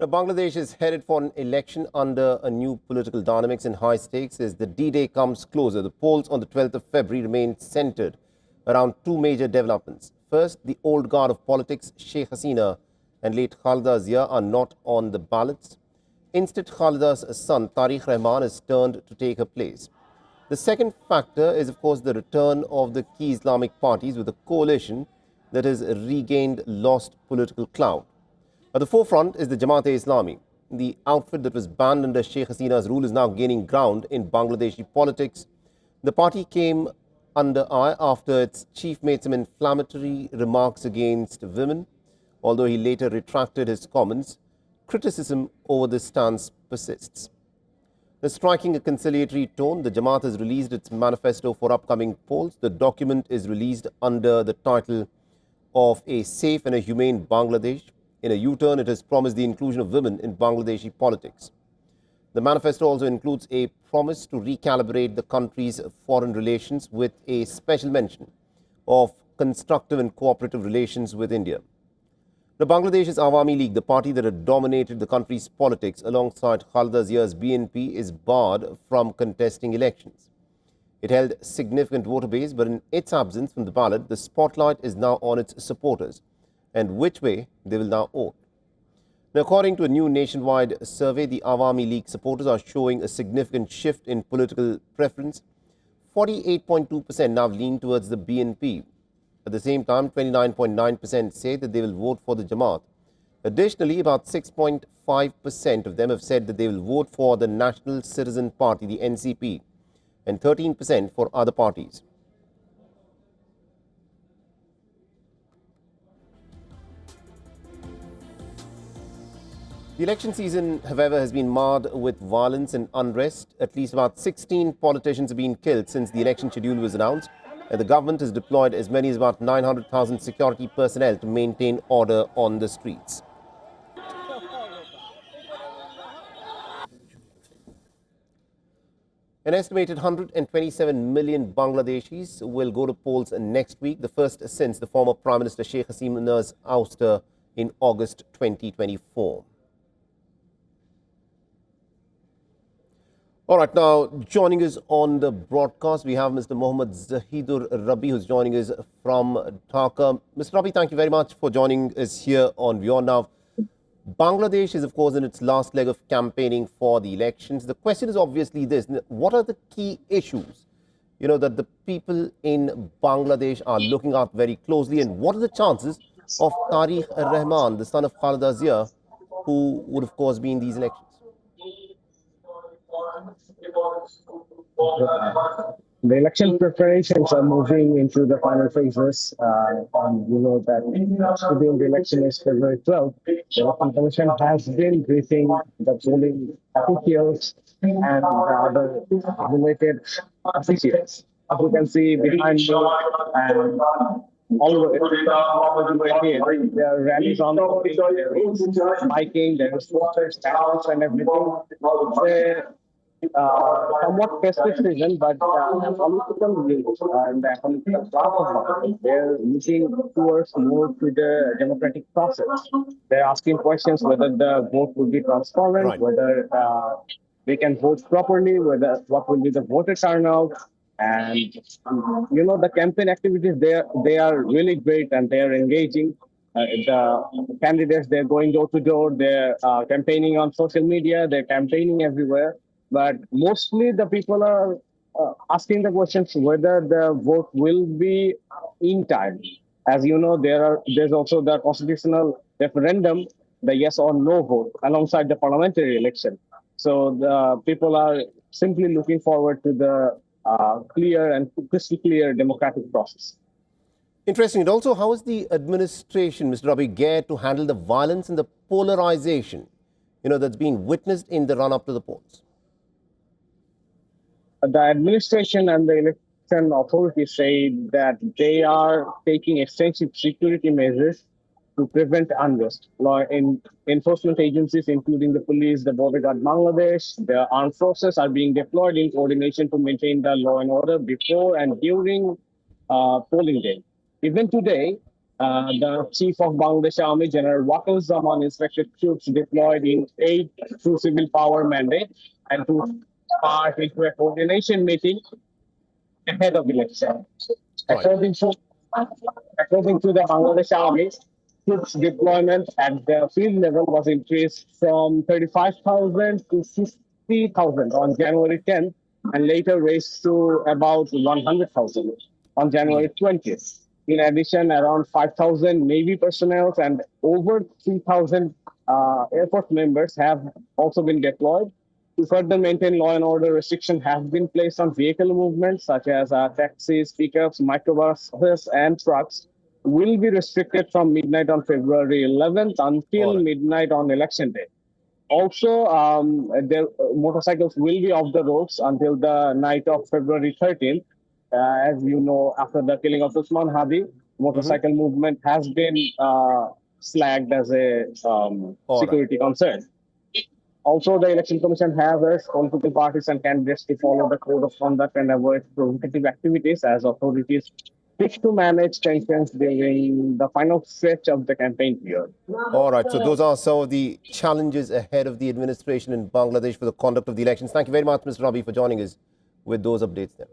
Bangladesh is headed for an election under a new political dynamics and high stakes as the D-Day comes closer. The polls on the 12th of February remain centered around two major developments. First, the old guard of politics, Sheikh Hasina and late Khalida Zia, are not on the ballots. Instead, Khalida's son, Tariq Rahman, is turned to take her place. The second factor is, of course, the return of the key Islamic parties with a coalition that has regained lost political clout. At the forefront is the Jamaat-e-Islami. The outfit that was banned under Sheikh Hasina's rule is now gaining ground in Bangladeshi politics. The party came under eye after its chief made some inflammatory remarks against women. Although he later retracted his comments, criticism over this stance persists. Striking a conciliatory tone, the Jamaat has released its manifesto for upcoming polls. The document is released under the title of A Safe and a Humane Bangladesh. In a U-turn, it has promised the inclusion of women in Bangladeshi politics. The manifesto also includes a promise to recalibrate the country's foreign relations with a special mention of constructive and cooperative relations with India. The Bangladesh's Awami League, the party that had dominated the country's politics alongside Khalida Zia's BNP, is barred from contesting elections. It held significant voter base, but in its absence from the ballot, the spotlight is now on its supporters and which way they will now vote. Now, according to a new nationwide survey, the Awami League supporters are showing a significant shift in political preference. 48.2% now lean towards the BNP. At the same time, 29.9% say that they will vote for the Jamaat. Additionally, about 6.5% of them have said that they will vote for the National Citizen Party, the NCP, and 13% for other parties. The election season, however, has been marred with violence and unrest. At least about 16 politicians have been killed since the election schedule was announced, and the government has deployed as many as about 900,000 security personnel to maintain order on the streets. An estimated 127 million Bangladeshis will go to polls next week, the first since the former Prime Minister Sheikh Hasina's ouster in August 2024. All right, now joining us on the broadcast, we have Mr. Mohammed Zahidur Rabi, who's joining us from Dhaka. Mr. Rabi, thank you very much for joining us here on WION. Now, Bangladesh is, of course, in its last leg of campaigning for the elections. The question is obviously this: what are the key issues, that the people in Bangladesh are looking at very closely, and what are the chances of Tariq Rahman, the son of Khalida Zia, who would, of course, be in these elections? The election preparations are moving into the final phases. And you know that during the election is February 12th, the Election Commission has been briefing the polling officials and the other related officials. As you can see behind me, and all the way here, there are rallies on, there is biking, there is posters, banners, and everything. Somewhat festive season, but political leaders and the political class, they're looking towards more to the democratic process. They're asking questions whether the vote will be transparent, Right, whether we can vote properly, whether what will be the voter turnout. And the campaign activities they are really great and they are engaging. The candidates, they're going door to door, they're campaigning on social media, they're campaigning everywhere. But mostly the people are asking the questions whether the vote will be in time. As you know, there's also the constitutional referendum, the yes or no vote, alongside the parliamentary election. So the people are simply looking forward to the clear and crystal clear democratic process. Interesting. And also, how is the administration, Mr. Rabi, geared to handle the violence and the polarization, that's been witnessed in the run-up to the polls? The administration and the election authorities say that they are taking extensive security measures to prevent unrest. Law enforcement agencies, including the police, the Border Guard Bangladesh, the armed forces are being deployed in coordination to maintain the law and order before and during polling day. Even today, The chief of Bangladesh Army, General Wakil Zaman, instructed troops deployed in aid through civil power mandate and to part into a coordination meeting ahead of election. Right. According to the Bangladesh Army, troops deployment at the field level was increased from 35,000 to 60,000 on January 10th and later raised to about 100,000 on January 20th. In addition, around 5,000 Navy personnel and over 3,000 Air Force members have also been deployed. To further maintain law and order, restrictions have been placed on vehicle movements such as taxis, pickups, microbuses, and trucks will be restricted from midnight on February 11th until midnight on election day. Also, their motorcycles will be off the roads until the night of February 13th. As you know, after the killing of Usman Hadi, motorcycle movement has been flagged as a security concern. Also, the Election Commission has urged political parties and candidates to follow the code of conduct and avoid provocative activities as authorities seek to manage tensions during the final stretch of the campaign period. All right, so those are some of the challenges ahead of the administration in Bangladesh for the conduct of the elections. Thank you very much, Mr. Rabi, for joining us with those updates there.